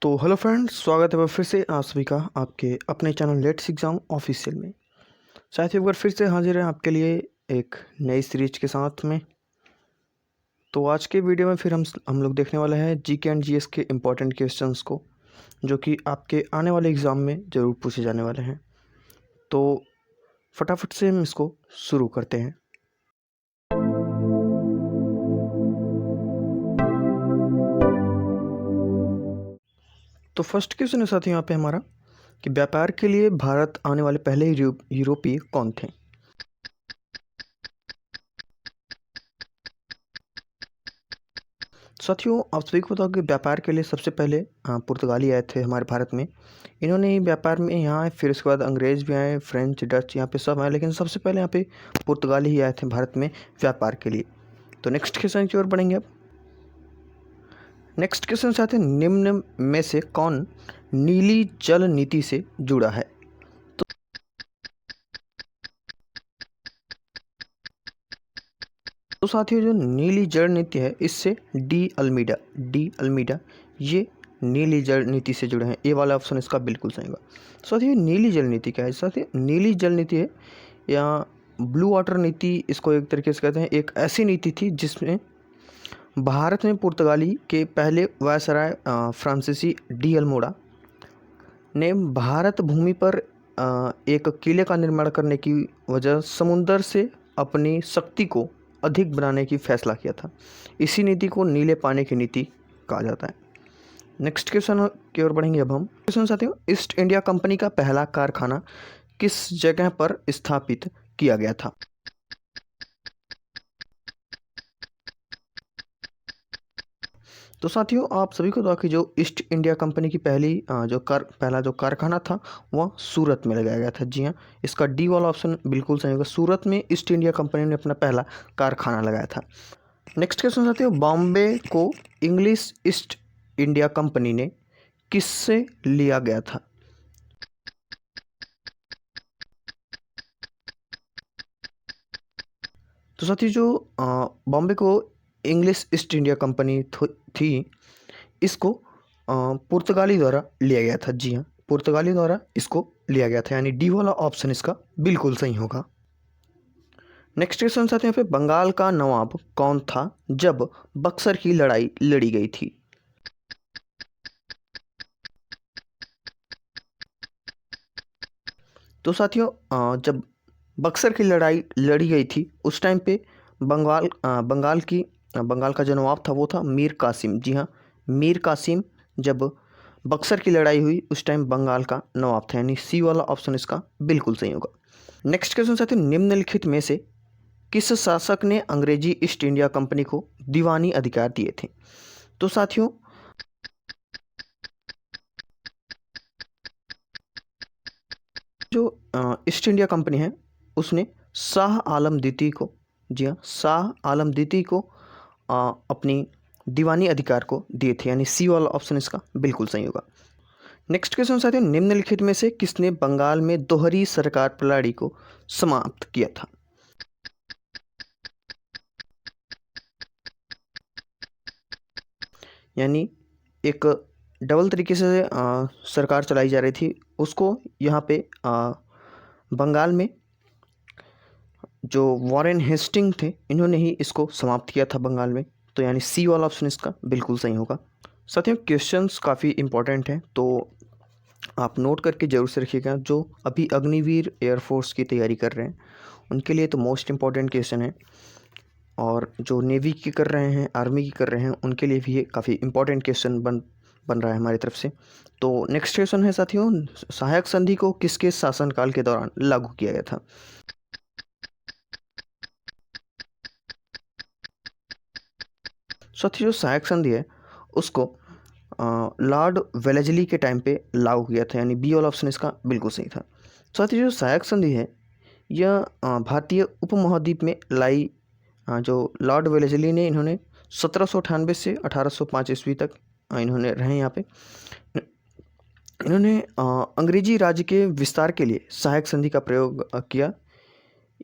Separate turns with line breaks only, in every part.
तो hello friends, स्वागत है फिर से आप सभी का आपके अपने चैनल लेट्स एग्ज़ाम ऑफिशियल में। साथ ही एक बार फिर से हाजिर हैं आपके लिए एक नई सीरीज के साथ में। तो आज के वीडियो में फिर हम लोग देखने वाले हैं जीके एंड जीएस के इम्पोर्टेंट क्वेश्चंस को, जो कि आपके आने वाले एग्ज़ाम में ज़रूर पूछे जाने वाले हैं। तो फटाफट से हम इसको शुरू करते हैं। तो फर्स्ट क्वेश्चन है साथियों यहाँ पे हमारा कि व्यापार के लिए भारत आने वाले पहले यूरोपीय कौन थे। साथियों, आप सभी को बताओ कि व्यापार के लिए सबसे पहले पुर्तगाली आए थे हमारे भारत में। इन्होंने ही व्यापार में यहाँ आए, फिर उसके बाद अंग्रेज़ भी आए, फ्रेंच, डच यहाँ पे सब आए, लेकिन सबसे पहले यहाँ पे पुर्तगाली ही आए थे भारत में व्यापार के लिए। तो नेक्स्ट क्वेश्चन की ओर बढ़ेंगे अब। नेक्स्ट क्वेश्चन से आते हैं, निम्न में से कौन नीली जल नीति से जुड़ा है। तो साथियों, जो नीली जल नीति है इससे डी अल्मीडा ये नीली जल नीति से जुड़े हैं। ए वाला ऑप्शन इसका बिल्कुल सही होगा। साथियों, नीली जल नीति क्या है? साथियों, नीली जल नीति है या ब्लू वाटर नीति इसको एक तरीके से कहते हैं। एक ऐसी नीति थी जिसमें भारत में पुर्तगाली के पहले वायसराय फ्रांसीसी डी अल्मोड़ा ने भारत भूमि पर एक किले का निर्माण करने की वजह समुंदर से अपनी शक्ति को अधिक बनाने की फैसला किया था। इसी नीति को नीले पानी की नीति कहा जाता है। नेक्स्ट क्वेश्चन की ओर बढ़ेंगे अब हम। क्वेश्चन साथियों, ईस्ट इंडिया कंपनी का पहला कारखाना किस जगह पर स्थापित किया गया था। तो साथियों, आप सभी को पता कि जो ईस्ट इंडिया कंपनी की पहला जो कारखाना था वह सूरत में लगाया गया था। जी हाँ, इसका डी वाला ऑप्शन बिल्कुल सही होगा। सूरत में ईस्ट इंडिया कंपनी ने अपना पहला कारखाना लगाया था। नेक्स्ट क्वेश्चन साथियों, बॉम्बे को इंग्लिश ईस्ट इंडिया कंपनी ने किससे लिया गया था। तो साथियों, जो बॉम्बे को इंग्लिश ईस्ट इंडिया कंपनी थी, इसको पुर्तगाली द्वारा लिया गया था। जी हाँ, पुर्तगाली द्वारा इसको लिया गया था, यानी डी वाला ऑप्शन इसका बिल्कुल सही होगा। नेक्स्ट क्वेश्चन आते हैं, यहाँ पे बंगाल का नवाब कौन था जब बक्सर की लड़ाई लड़ी गई थी। तो साथियों, जब बक्सर की लड़ाई लड़ी गई थी उस टाइम पे बंगाल का जो नवाब था वो था मीर कासिम। जी हाँ, मीर कासिम जब बक्सर की लड़ाई हुई उस टाइम बंगाल का नवाब था, यानी सी वाला ऑप्शन इसका बिल्कुल सही होगा। नेक्स्ट क्वेश्चन साथियों, निम्नलिखित में से किस शासक ने अंग्रेजी ईस्ट इंडिया कंपनी को दीवानी अधिकार दिए थे। तो साथियों, जो ईस्ट इंडिया कंपनी है उसने शाह आलम द्वितीय को, जी हाँ, शाह आलम द्वितीय को अपनी दीवानी अधिकार को दिए थे, यानी सी वाला ऑप्शन इसका बिल्कुल सही होगा। नेक्स्ट क्वेश्चन साथियों, निम्नलिखित में से किसने बंगाल में दोहरी सरकार प्रणाली को समाप्त किया था। यानी एक डबल तरीके से सरकार चलाई जा रही थी, उसको यहाँ पे बंगाल में जो वॉरेन हेस्टिंग थे इन्होंने ही इसको समाप्त किया था बंगाल में। तो यानी सी वाला ऑप्शन इसका बिल्कुल सही होगा। साथियों, क्वेश्चंस काफ़ी इंपॉर्टेंट हैं, तो आप नोट करके ज़रूर से रखिएगा। जो अभी अग्निवीर एयरफोर्स की तैयारी कर रहे हैं उनके लिए तो मोस्ट इम्पॉर्टेंट क्वेश्चन है, और जो नेवी की कर रहे हैं, आर्मी की कर रहे हैं, उनके लिए भी ये काफ़ी इंपॉर्टेंट क्वेश्चन बन रहा है हमारी तरफ से। तो नेक्स्ट क्वेश्चन है साथियों, सहायक संधि को किसके शासनकाल के दौरान लागू किया गया था। साथियों, जो सहायक संधि है उसको लॉर्ड वेलेस्ली के टाइम पे लागू किया था, यानी बी वाला ऑप्शन इसका बिल्कुल सही था। साथियों, जो सहायक संधि है यह भारतीय उपमहाद्वीप में लाई जो लॉर्ड वेलेस्ली ने, इन्होंने 1798 से 1805 ईस्वी तक इन्होंने रहे यहाँ पे। इन्होंने अंग्रेजी राज्य के विस्तार के लिए सहायक संधि का प्रयोग किया।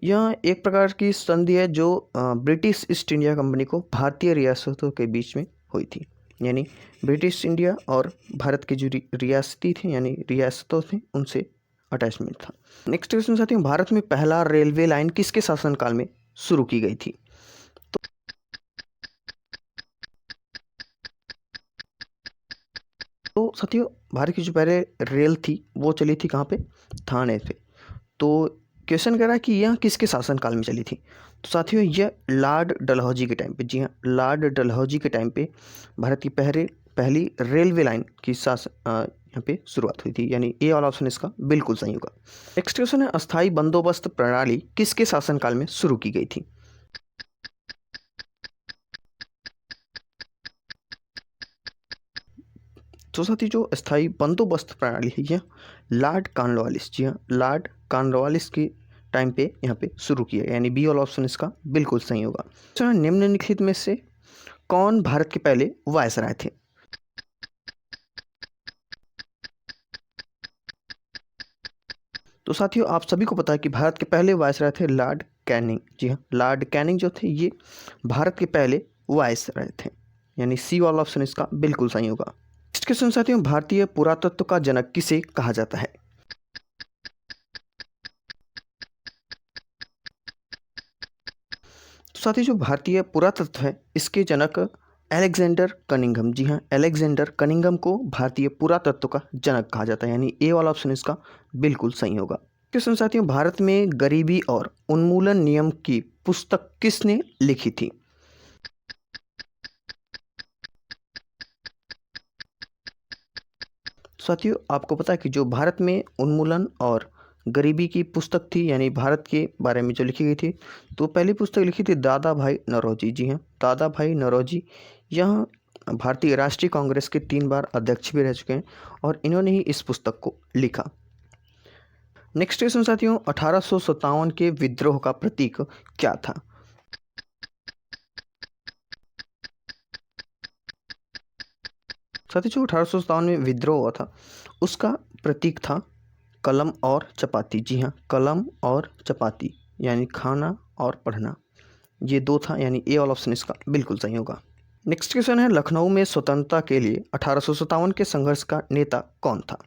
यह एक प्रकार की संधि है जो ब्रिटिश ईस्ट इंडिया कंपनी को भारतीय रियासतों के बीच में हुई थी। यानी ब्रिटिश इंडिया और भारत के जो रियासती थे यानी रियासतों थे उनसे अटैचमेंट था। नेक्स्ट क्वेश्चन साथियों, भारत में पहला रेलवे लाइन किसके शासनकाल में शुरू की गई थी? तो साथियों, भारत की जो पहले रेल थी वो चली थी कहाँ पे? थाने पे। तो क्वेश्चन कह रहा है कि यह किसके शासनकाल में चली थी? तो साथियों, यह लॉर्ड डलहौजी के टाइम पे, जी हाँ, लॉर्ड डलहौजी के टाइम पे भारत की पहली रेलवे लाइन की यहाँ पे शुरुआत हुई थी, यानी ए वाला ऑप्शन इसका बिल्कुल सही होगा। नेक्स्ट क्वेश्चन है, अस्थाई बंदोबस्त प्रणाली किसके शासनकाल में शुरू की गई थी? तो साथी, जो अस्थाई बंदोबस्त प्रणाली है यह लॉर्ड कॉर्नवालिस, जी हाँ, लॉर्ड कॉर्नवालिस के टाइम पे यहाँ पे शुरू किया, यानी बी वाला ऑप्शन इसका बिल्कुल सही होगा। तो निम्नलिखित में से कौन भारत के पहले वायसराय थे? तो साथियों, आप सभी को पता है कि भारत के पहले वायसराय थे लॉर्ड कैनिंग, जी हाँ, लॉर्ड कैनिंग जो थे ये भारत के पहले वायसराय थे, यानी सी वाला ऑप्शन इसका बिल्कुल सही होगा। नेक्स्ट क्वेश्चन साथियों, भारतीय पुरातत्व का जनक किसे कहा जाता है? तो साथियों, जो भारतीय पुरातत्व है इसके जनक अलेक्जेंडर कनिंघम, जी हाँ, अलेक्जेंडर कनिंघम को भारतीय पुरातत्व का जनक कहा जाता है, यानी ए वाला ऑप्शन इसका बिल्कुल सही होगा। क्वेश्चन साथियों, भारत में गरीबी और उन्मूलन नियम की पुस्तक किसने लिखी थी? साथियों, आपको पता है कि जो भारत में उन्मूलन और गरीबी की पुस्तक थी, यानी भारत के बारे में जो लिखी गई थी, तो पहली पुस्तक लिखी थी दादा भाई नौरोजी, जी हाँ, दादा भाई नौरोजी। यह भारतीय राष्ट्रीय कांग्रेस के 3 बार अध्यक्ष भी रह चुके हैं और इन्होंने ही इस पुस्तक को लिखा। नेक्स्ट क्वेश्चन साथियों, 1857 के विद्रोह का प्रतीक क्या था? साथियों, जो 1857 में विद्रोह हुआ था उसका प्रतीक था कलम और चपाती, जी हाँ, कलम और चपाती, यानी खाना और पढ़ना, ये दो था, यानी ए वाला ऑप्शन इसका बिल्कुल सही होगा। नेक्स्ट क्वेश्चन है, लखनऊ में स्वतंत्रता के लिए 1857 के संघर्ष का नेता कौन था?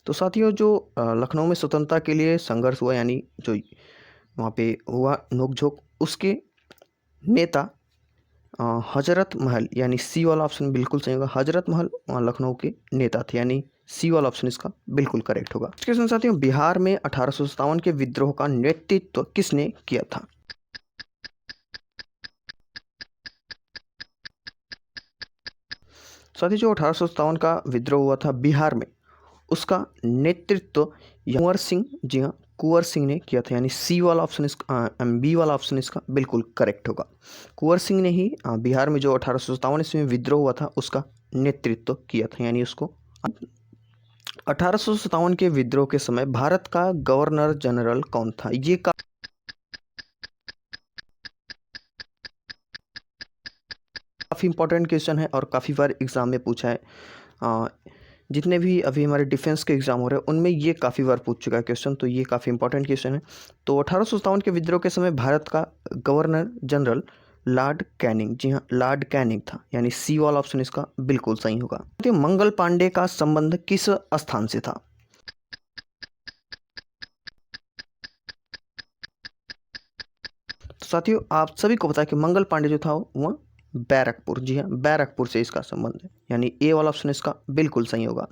तो साथियों, जो लखनऊ में स्वतंत्रता के लिए संघर्ष हुआ, यानी जो वहाँ पे हुआ नोकझोंक, उसके नेता हजरत महल, यानी सी वाला ऑप्शन बिल्कुल सही होगा। हजरत महल लखनऊ के नेता थे, यानी सी वाला ऑप्शन इसका बिल्कुल करेक्ट होगा। इसके साथ साथियों, बिहार में 1857 के विद्रोह का नेतृत्व किसने किया था? साथियों, जो 1857 का विद्रोह हुआ था बिहार में, उसका नेतृत्व कुंवर सिंह, जी हाँ, कुंवर सिंह ने किया था, यानी सी वाला ऑप्शन इसका बी वाला ऑप्शन इसका बिल्कुल करेक्ट होगा। कुंवर सिंह ने ही बिहार में जो 1857 ईस्वी में विद्रोह हुआ था उसका नेतृत्व किया था, यानी उसको 1857 के विद्रोह के समय भारत का गवर्नर जनरल कौन था? ये काफ़ी इंपॉर्टेंट क्वेश्चन है और काफ़ी बार एग्जाम में पूछा है। जितने भी अभी हमारे डिफेंस के एग्जाम हो रहे हैं उनमें ये काफ़ी बार पूछ चुका है क्वेश्चन, तो ये काफ़ी इंपॉर्टेंट क्वेश्चन है। तो 1857 के विद्रोह के समय भारत का गवर्नर जनरल लॉर्ड कैनिंग, जी हाँ, लॉर्ड कैनिंग था, यानी सी वाला ऑप्शन इसका बिल्कुल सही होगा। मंगल पांडे का संबंध किस स्थान से था? तो साथियों, आप सभी को पता है कि मंगल पांडे जो था वह बैरकपुर, जी हाँ, बैरकपुर से इसका संबंध है, यानी ए वाला ऑप्शन इसका बिल्कुल सही होगा।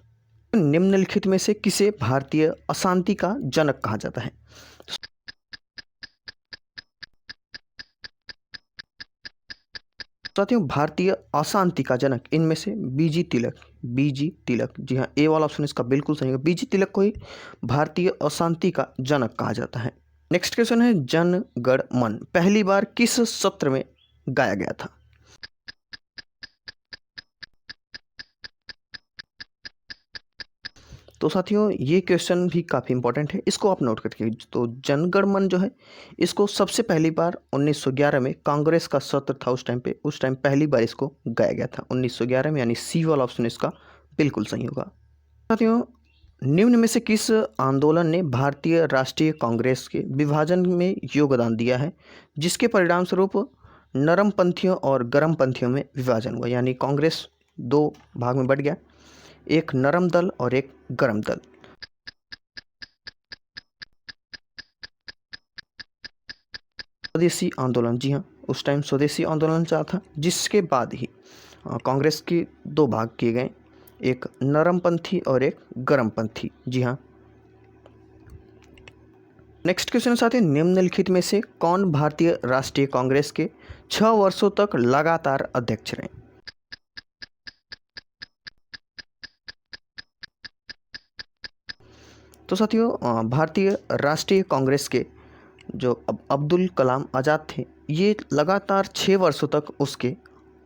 निम्नलिखित में से किसे भारतीय अशांति का जनक कहा जाता है? साथियों, भारतीय अशांति का जनक इनमें से बीजी तिलक, बीजी तिलक, जी हाँ, ए वाला ऑप्शन इसका बिल्कुल सही होगा। बीजी तिलक को ही भारतीय अशांति का जनक कहा जाता है। नेक्स्ट क्वेश्चन है, जन गण मन पहली बार किस सत्र में गाया गया था? तो साथियों, ये क्वेश्चन भी काफ़ी इंपॉर्टेंट है, इसको आप नोट करके। तो जनगण मन जो है इसको सबसे पहली बार 1911 में कांग्रेस का सत्र था उस टाइम पे, उस टाइम पहली बार इसको गाया गया था 1911 में, यानी सी वाला ऑप्शन इसका बिल्कुल सही होगा। साथियों, निम्न में से किस आंदोलन ने भारतीय राष्ट्रीय कांग्रेस के विभाजन में योगदान दिया है, जिसके परिणाम स्वरूप नरमपंथियों और गरमपंथियों में विभाजन हुआ, यानी कांग्रेस दो भाग में बट गया, एक नरम दल और एक गरम दल। स्वदेशी आंदोलन, जी हाँ, उस टाइम स्वदेशी आंदोलन चला था, जिसके बाद ही कांग्रेस के दो भाग किए गए, एक नरमपंथी और एक गरमपंथी। जी हाँ। नेक्स्ट क्वेश्चन साथ ही, निम्नलिखित में से कौन भारतीय राष्ट्रीय कांग्रेस के 6 वर्षों तक लगातार अध्यक्ष रहे? तो साथियों, भारतीय राष्ट्रीय कांग्रेस के जो अब्दुल कलाम आज़ाद थे, ये लगातार 6 वर्षों तक उसके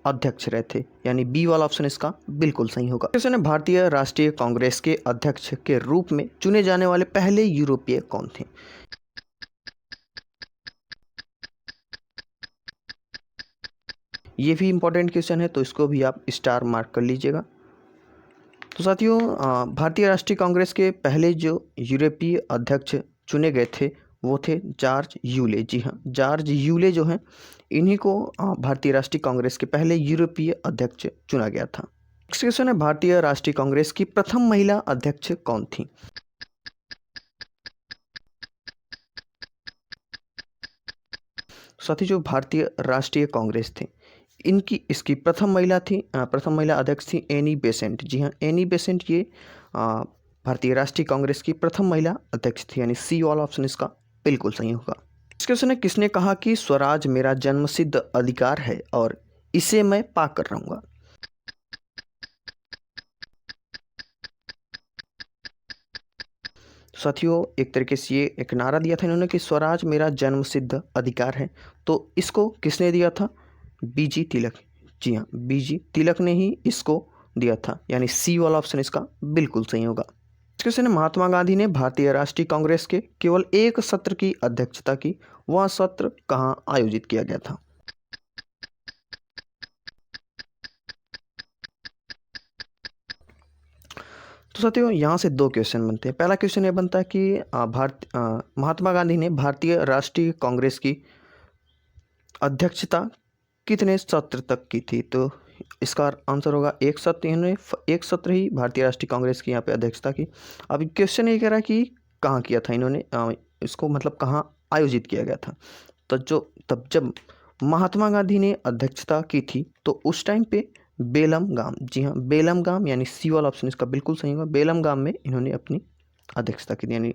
अध्यक्ष रहे थे, यानी बी वाला ऑप्शन इसका बिल्कुल सही होगा। क्वेश्चन है, भारतीय राष्ट्रीय कांग्रेस के अध्यक्ष के रूप में चुने जाने वाले पहले यूरोपीय कौन थे? ये भी इंपॉर्टेंट क्वेश्चन है, तो इसको भी आप स्टार मार्क कर लीजिएगा। तो साथियों, भारतीय राष्ट्रीय कांग्रेस के पहले जो यूरोपीय अध्यक्ष चुने गए थे वो थे जॉर्ज यूले। जी हाँ, जॉर्ज यूले जो हैं, इन्हीं को भारतीय राष्ट्रीय कांग्रेस के पहले यूरोपीय अध्यक्ष चुना गया था। नेक्स्ट क्वेश्चन है, भारतीय राष्ट्रीय कांग्रेस की प्रथम महिला अध्यक्ष कौन थी? साथी, जो भारतीय राष्ट्रीय कांग्रेस थे, इसकी प्रथम महिला अध्यक्ष थी एनी बेसेंट। जी हाँ, एनी बेसेंट ये भारतीय राष्ट्रीय कांग्रेस की प्रथम महिला अध्यक्ष थी, यानी सी वाला ऑप्शन इसका बिल्कुल सही होगा। इस क्वेश्चन है, किसने कहा कि स्वराज मेरा जन्मसिद्ध अधिकार है और इसे मैं पाकर रहूंगा? साथियों, एक तरीके से ये एक नारा दिया था इन्होंने कि स्वराज मेरा जन्मसिद्ध अधिकार है, तो इसको किसने दिया था? बीजी तिलक। जी हाँ, बीजी तिलक ने ही इसको दिया था, यानी सी वाला ऑप्शन इसका बिल्कुल सही होगा। क्वेश्चन है, महात्मा गांधी ने भारतीय राष्ट्रीय कांग्रेस के केवल एक सत्र की अध्यक्षता की, वह सत्र कहाँ आयोजित किया गया था? तो साथियों, यहाँ से दो क्वेश्चन बनते हैं। पहला क्वेश्चन ये बनता है कि महात्मा गांधी ने भारतीय राष्ट्रीय कांग्रेस की अध्यक्षता कितने सत्र तक की थी? तो इसका आंसर होगा एक सत्र। इन्होंने एक सत्र ही भारतीय राष्ट्रीय कांग्रेस की यहाँ पे अध्यक्षता की। अब क्वेश्चन ये कह रहा है कि कहाँ किया था इन्होंने, इसको मतलब कहाँ आयोजित किया गया था? तो तब जब महात्मा गांधी ने अध्यक्षता की थी तो उस टाइम पे बेलम गाम, जी हाँ, बेलम गाम, यानी सी वाला ऑप्शन इसका बिल्कुल सही होगा। बेलम गाम में इन्होंने अपनी अध्यक्षता की थी, यानी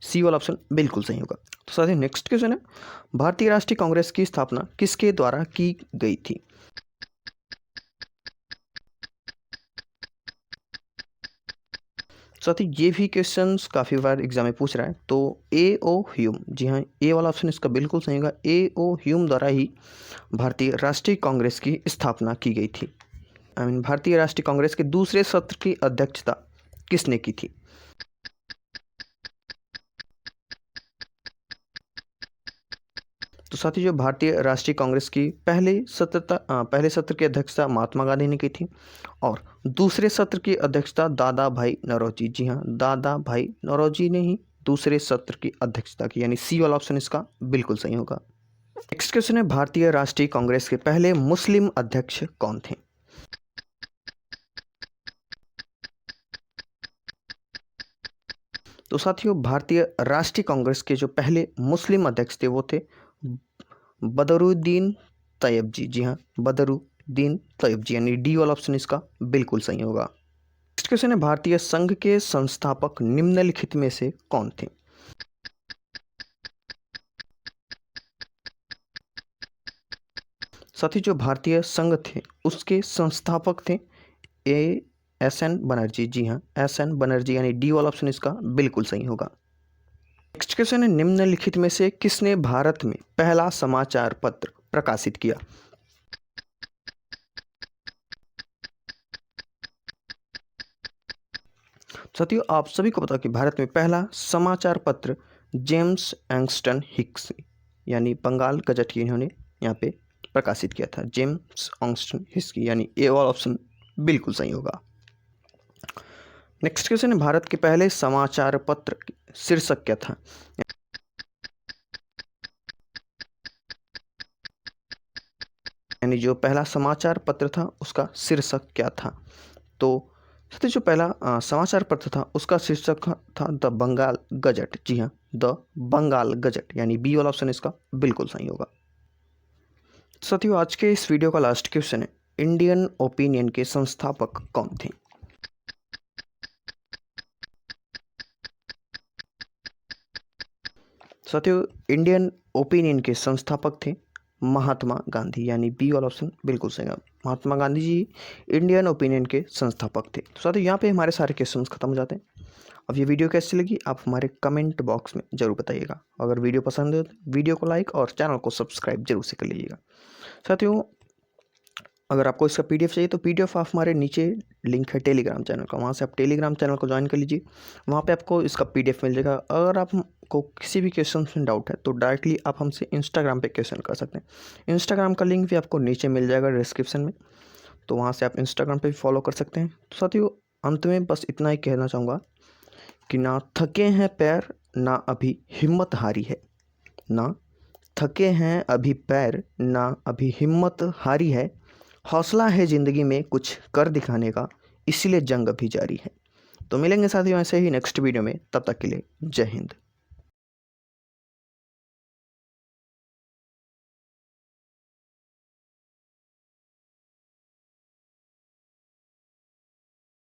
सी वाला ऑप्शन बिल्कुल सही होगा। तो साथ ही नेक्स्ट क्वेश्चन है, भारतीय राष्ट्रीय कांग्रेस की स्थापना किसके द्वारा की गई थी? साथ ही ये भी क्वेश्चंस काफ़ी बार एग्जाम में पूछ रहा है। तो ए ओ ह्यूम, जी हाँ, ए वाला ऑप्शन इसका बिल्कुल सही होगा। ए ओ ह्यूम द्वारा ही भारतीय राष्ट्रीय कांग्रेस की स्थापना की गई थी। भारतीय राष्ट्रीय कांग्रेस के दूसरे सत्र की अध्यक्षता किसने की थी? तो साथी, जो भारतीय राष्ट्रीय कांग्रेस की पहले सत्र की अध्यक्षता महात्मा गांधी ने की थी और दूसरे सत्र की अध्यक्षता दादा भाई नौरोजी। जी हाँ, दादा भाई नौरोजी ने ही दूसरे सत्र की अध्यक्षता की, यानी सी वाला ऑप्शन इसका बिल्कुल सही होगा। नेक्स्ट क्वेश्चन है, भारतीय राष्ट्रीय कांग्रेस के पहले मुस्लिम अध्यक्ष कौन थे? तो साथियों, भारतीय राष्ट्रीय कांग्रेस के जो पहले मुस्लिम अध्यक्ष थे वो थे बदरुद्दीन तैयब जी। जी हाँ, बदरुद्दीन तैयब जी, यानी डी वाला ऑप्शन इसका बिल्कुल सही होगा। नेक्स्ट क्वेश्चन है, भारतीय संघ के संस्थापक निम्नलिखित में से कौन थे? साथी, जो भारतीय संघ थे उसके संस्थापक थे एस एन बनर्जी। जी हाँ, एस एन बनर्जी, यानी डी वाला ऑप्शन इसका बिल्कुल सही होगा। नेक्स्ट क्वेश्चन है, निम्नलिखित में से किसने भारत में पहला समाचार पत्र प्रकाशित किया? साथियों, आप सभी को पता कि भारत में पहला समाचार पत्र जेम्स एंगस्टन हिक्स, यानी बंगाल गजट की इन्होंने यहाँ पे प्रकाशित किया था, जेम्स एंगस्टन हिक्स की, यानी ए वाला ऑप्शन बिल्कुल सही होगा। नेक्स्ट क्वेश्चन है, भारत के पहले समाचार पत्र की शीर्षक क्या था? यानी जो पहला समाचार पत्र था उसका शीर्षक क्या था? तो साथियों जो पहला समाचार पत्र था उसका शीर्षक था द बंगाल गजट। जी हाँ, द बंगाल गजट, यानी बी वाला ऑप्शन इसका बिल्कुल सही होगा। साथियों आज के इस वीडियो का लास्ट क्वेश्चन है, इंडियन ओपिनियन के संस्थापक कौन थे? साथियों इंडियन ओपिनियन के संस्थापक थे महात्मा गांधी, यानी बी वाला ऑप्शन बिल्कुल सही है। महात्मा गांधी जी इंडियन ओपिनियन के संस्थापक थे। तो साथियों यहाँ पे हमारे सारे क्वेश्चंस खत्म हो जाते हैं। अब ये वीडियो कैसी लगी आप हमारे कमेंट बॉक्स में जरूर बताइएगा। अगर वीडियो पसंद है तो वीडियो को लाइक और चैनल को सब्सक्राइब जरूर से कर लीजिएगा। साथियों अगर आपको इसका पीडीएफ चाहिए तो पीडीएफ आप हमारे नीचे लिंक है टेलीग्राम चैनल का, वहाँ से आप टेलीग्राम चैनल को ज्वाइन कर लीजिए। वहाँ पे आपको इसका पीडीएफ मिल जाएगा। अगर आपको किसी भी क्वेश्चन में डाउट है तो डायरेक्टली आप हमसे इंस्टाग्राम पे क्वेश्चन कर सकते हैं। इंस्टाग्राम का लिंक भी आपको नीचे मिल जाएगा डिस्क्रिप्शन में, तो वहाँ से आप इंस्टाग्राम पर भी फॉलो कर सकते हैं। तो साथियों अंत में बस इतना ही कहना चाहूँगा कि ना थके हैं पैर ना अभी हिम्मत हारी है, ना थके हैं अभी पैर ना अभी हिम्मत हारी है, हौसला है ज़िंदगी में कुछ कर दिखाने का, इसीलिए जंग अभी जारी है। तो मिलेंगे साथियों ऐसे ही नेक्स्ट वीडियो में, तब तक के लिए जय हिंद।